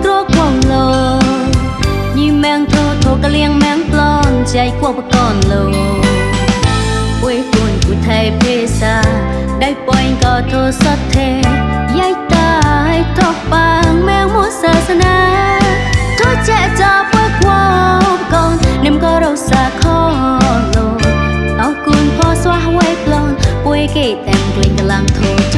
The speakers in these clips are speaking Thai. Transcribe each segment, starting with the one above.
กรกวงโลยี่แมงโทโทกะเลียงแมงปลอนใจกวงปะกอนโลป่วยปุ่นผู้ไทยเพศาได้ปล่อยก็โทสดเทยายตายทอกปางแมงมุศาสนาโทเจจาป่วยกวงกอนเนมก็เราสาคอโลเอากุนพอสวะไว้ปลอนป่วยเกตแต่งกลิ่นกำลังโทโจ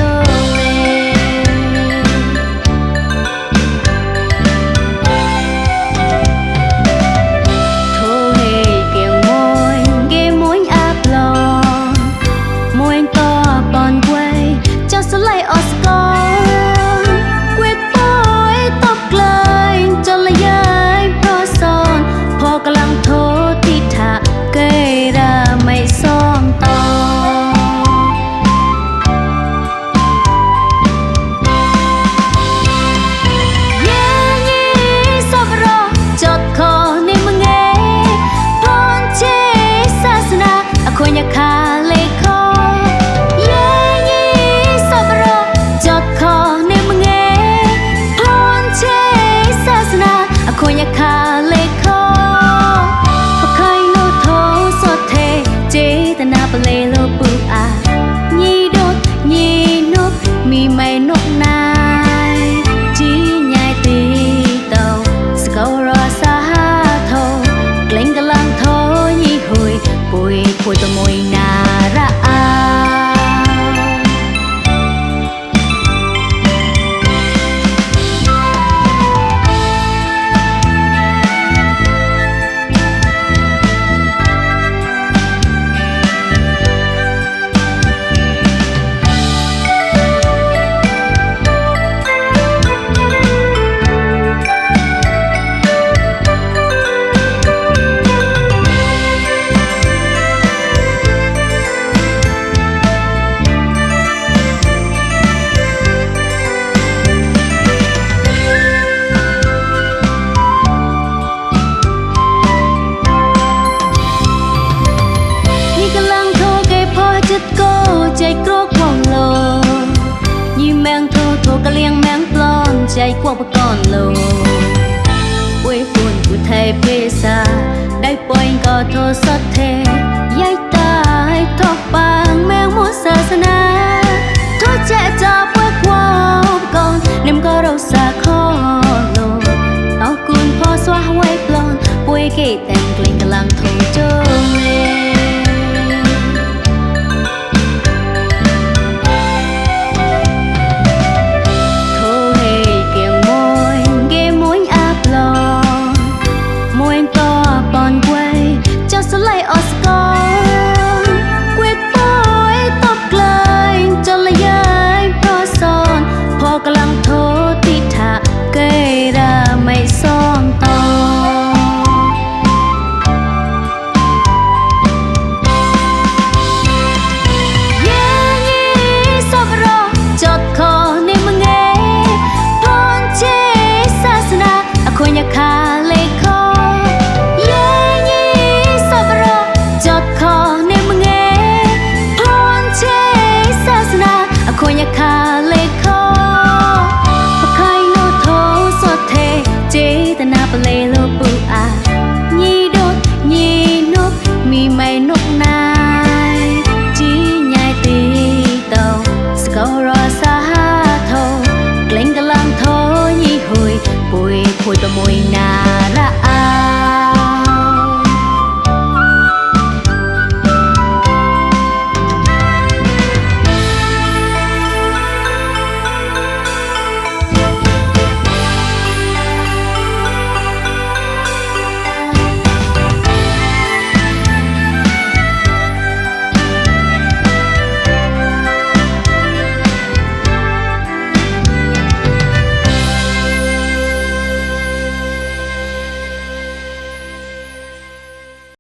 มีไม่นกนายจีใหญ่ตีเต่าสกาวรอสาโทเกล้งกำลังโทยี่หุยปุยปุยตะมวยนาระอาใจกรกวงโลยี่แมงโทโทกะเลียงแมงปลอนใจกวงปะกอนโลป่วยฝุ่นผู้ไทยเพศาได้ปล่อยก็โทสดเทยายตายทอกปางแมงมุศาสนาโทเจจาป่วยกวงกอนเนมก็เราสาคอโลเอากุนพอสวะไว้ปลอนป่วยเกตแต่งกลิ่นกำลังโทโจเลมีไม่นกนายจีใหญ่ตีเต่าสกาวรอสาโทเกล้งกำลังโทยี่หุยปุยปุยตะมวยนา